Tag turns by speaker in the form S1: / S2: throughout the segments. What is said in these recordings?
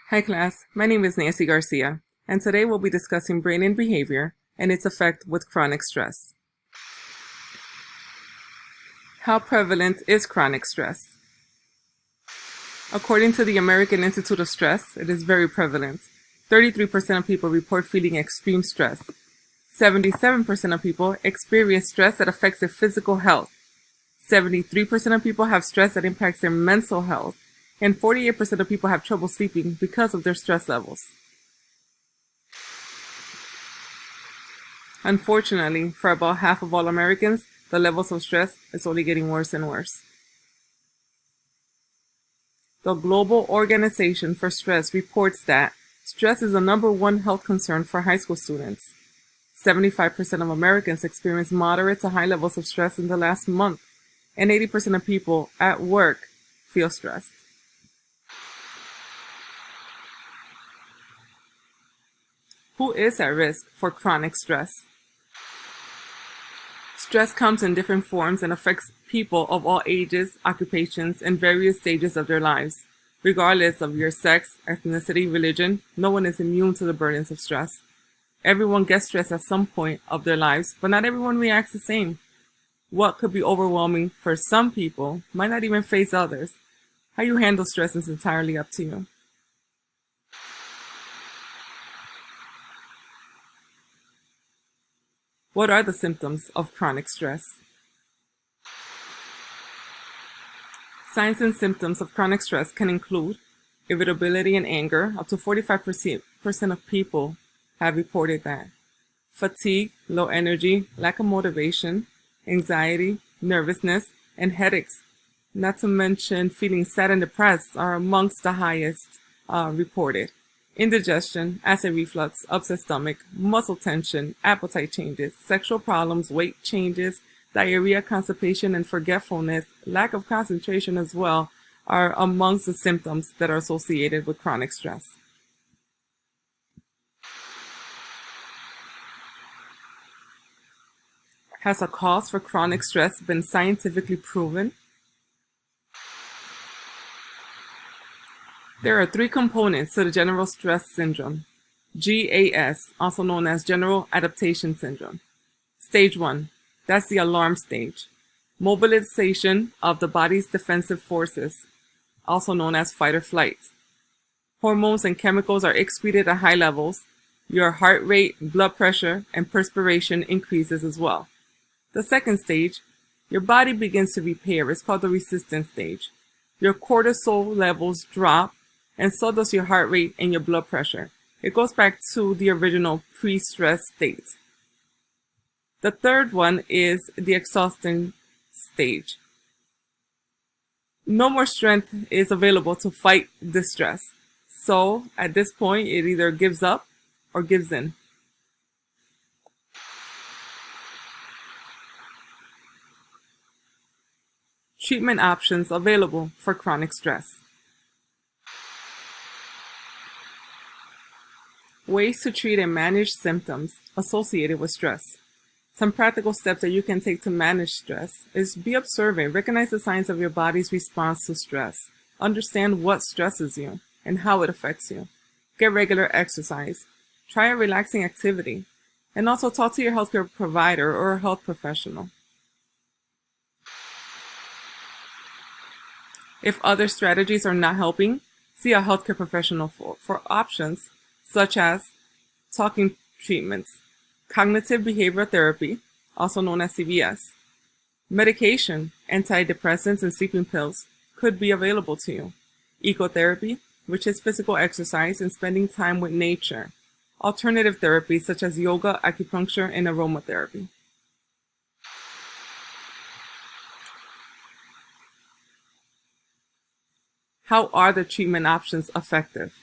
S1: Hi class, my name is Nancy Garcia, and today we'll be discussing brain and behavior and its effect with chronic stress. How prevalent is chronic stress? According to the American Institute of Stress, it is very prevalent. 33% of people report feeling extreme stress. 77% of people experience stress that affects their physical health. 73% of people have stress that impacts their mental health. And 48% of people have trouble sleeping because of their stress levels. Unfortunately, for about half of all Americans, the levels of stress is only getting worse and worse. The Global Organization for Stress reports that stress is the #1 health concern for high school students. 75% of Americans experience moderate to high levels of stress in the last month, and 80% of people at work feel stressed. Who is at risk for chronic stress? Stress comes in different forms and affects people of all ages, occupations, and various stages of their lives. Regardless of your sex, ethnicity, religion, no one is immune to the burdens of stress. Everyone gets stressed at some point of their lives, but not everyone reacts the same. What could be overwhelming for some people might not even faze others. How you handle stress is entirely up to you. What are the symptoms of chronic stress? Signs and symptoms of chronic stress can include irritability and anger. Up to 45% of people have reported that. Fatigue, low energy, lack of motivation, anxiety, nervousness, and headaches, not to mention feeling sad and depressed, are amongst the highest reported. Indigestion, acid reflux, upset stomach, muscle tension, appetite changes, sexual problems, weight changes, diarrhea, constipation, and forgetfulness, lack of concentration as well, are amongst the symptoms that are associated with chronic stress. Has a cause for chronic stress been scientifically proven? There are 3 components to the general stress syndrome. GAS, also known as General Adaptation Syndrome. Stage 1, that's the alarm stage. Mobilization of the body's defensive forces, also known as fight or flight. Hormones and chemicals are excreted at high levels. Your heart rate, blood pressure, and perspiration increases as well. The second stage, your body begins to repair. It's called the resistance stage. Your cortisol levels drop, and so does your heart rate and your blood pressure. It goes back to the original pre-stress state. The third one is the exhaustion stage. No more strength is available to fight this stress. So at this point, it either gives up or gives in. Treatment options available for chronic stress. Ways to treat and manage symptoms associated with stress. Some practical steps that you can take to manage stress is be observant, recognize the signs of your body's response to stress, understand what stresses you and how it affects you, get regular exercise, try a relaxing activity, and also talk to your healthcare provider or a health professional. If other strategies are not helping, see a healthcare professional for options such as talking treatments, cognitive behavioral therapy, also known as CBS, medication, antidepressants, and sleeping pills could be available to you, ecotherapy, which is physical exercise and spending time with nature, alternative therapies such as yoga, acupuncture, and aromatherapy. How are the treatment options effective?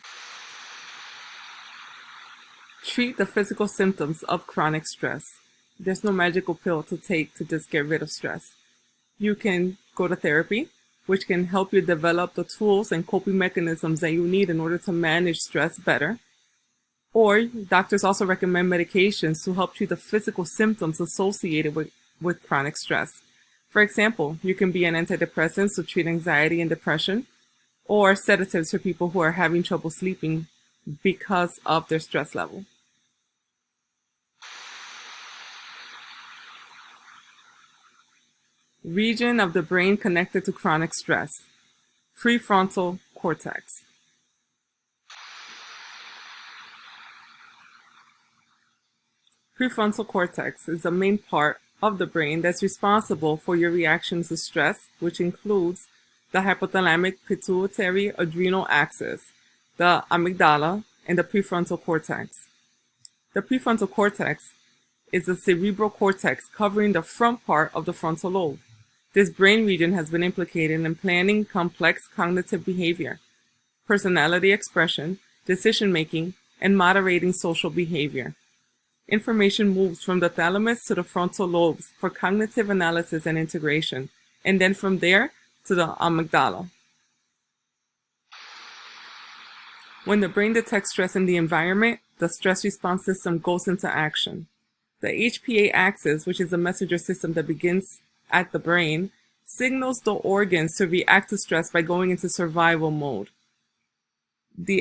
S1: Treat the physical symptoms of chronic stress. There's no magical pill to take to just get rid of stress. You can go to therapy, which can help you develop the tools and coping mechanisms that you need in order to manage stress better. Or doctors also recommend medications to help treat the physical symptoms associated with chronic stress. For example, you can be on antidepressants to treat anxiety and depression, or sedatives for people who are having trouble sleeping because of their stress level. Region of the brain connected to chronic stress: prefrontal cortex. Prefrontal cortex is the main part of the brain that's responsible for your reactions to stress, which includes the hypothalamic pituitary adrenal axis, the amygdala, and the prefrontal cortex. The prefrontal cortex is the cerebral cortex covering the front part of the frontal lobe. This brain region has been implicated in planning complex cognitive behavior, personality expression, decision-making, and moderating social behavior. Information moves from the thalamus to the frontal lobes for cognitive analysis and integration, and then from there to the amygdala. When the brain detects stress in the environment, the stress response system goes into action. The HPA axis, which is the messenger system that begins at the brain, signals the organs to react to stress by going into survival mode. The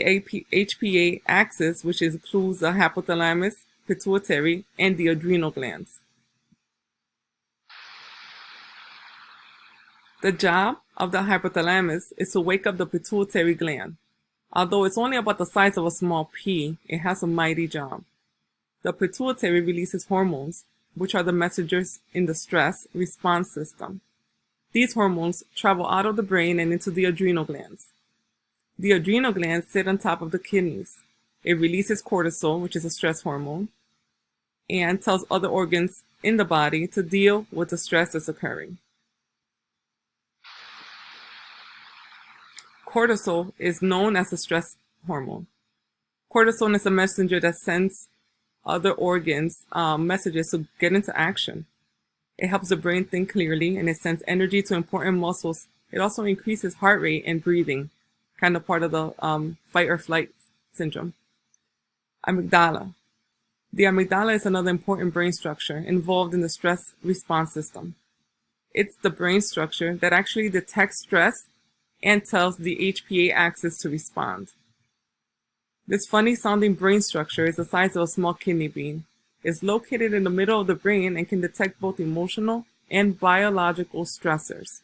S1: HPA axis, which includes the hypothalamus, pituitary, and the adrenal glands. The job of the hypothalamus is to wake up the pituitary gland. Although it's only about the size of a small pea, it has a mighty job. The pituitary releases hormones, which are the messengers in the stress response system. These hormones travel out of the brain and into the adrenal glands. The adrenal glands sit on top of the kidneys. It releases cortisol, which is a stress hormone, and tells other organs in the body to deal with the stress that's occurring. Cortisol is known as a stress hormone. Cortisol is a messenger that sends other organs messages to get into action. It helps the brain think clearly, and it sends energy to important muscles. It also increases heart rate and breathing, kind of part of the fight or flight syndrome. Amygdala. The amygdala is another important brain structure involved in the stress response system. It's the brain structure that actually detects stress and tells the HPA axis to respond. This funny sounding brain structure is the size of a small kidney bean. It's located in the middle of the brain and can detect both emotional and biological stressors.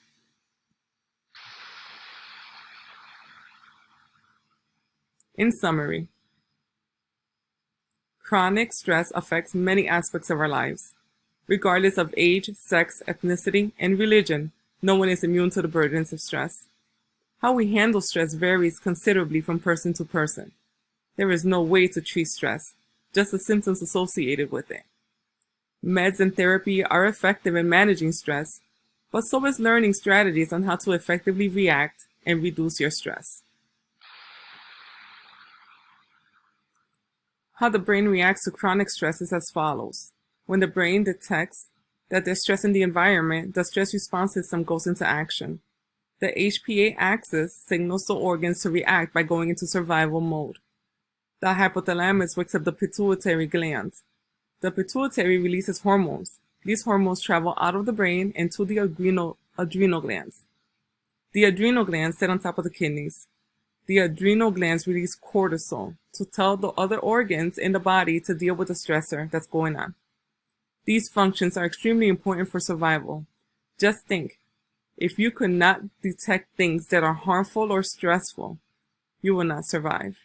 S1: In summary, chronic stress affects many aspects of our lives. Regardless of age, sex, ethnicity, and religion, no one is immune to the burdens of stress. How we handle stress varies considerably from person to person. There is no way to treat stress, just the symptoms associated with it. Meds and therapy are effective in managing stress, but so is learning strategies on how to effectively react and reduce your stress. How the brain reacts to chronic stress is as follows. When the brain detects that there's stress in the environment, the stress response system goes into action. The HPA axis signals the organs to react by going into survival mode. The hypothalamus wakes up the pituitary gland. The pituitary releases hormones. These hormones travel out of the brain and to the adrenal glands. The adrenal glands sit on top of the kidneys. The adrenal glands release cortisol to tell the other organs in the body to deal with the stressor that's going on. These functions are extremely important for survival. Just think, if you could not detect things that are harmful or stressful, you will not survive.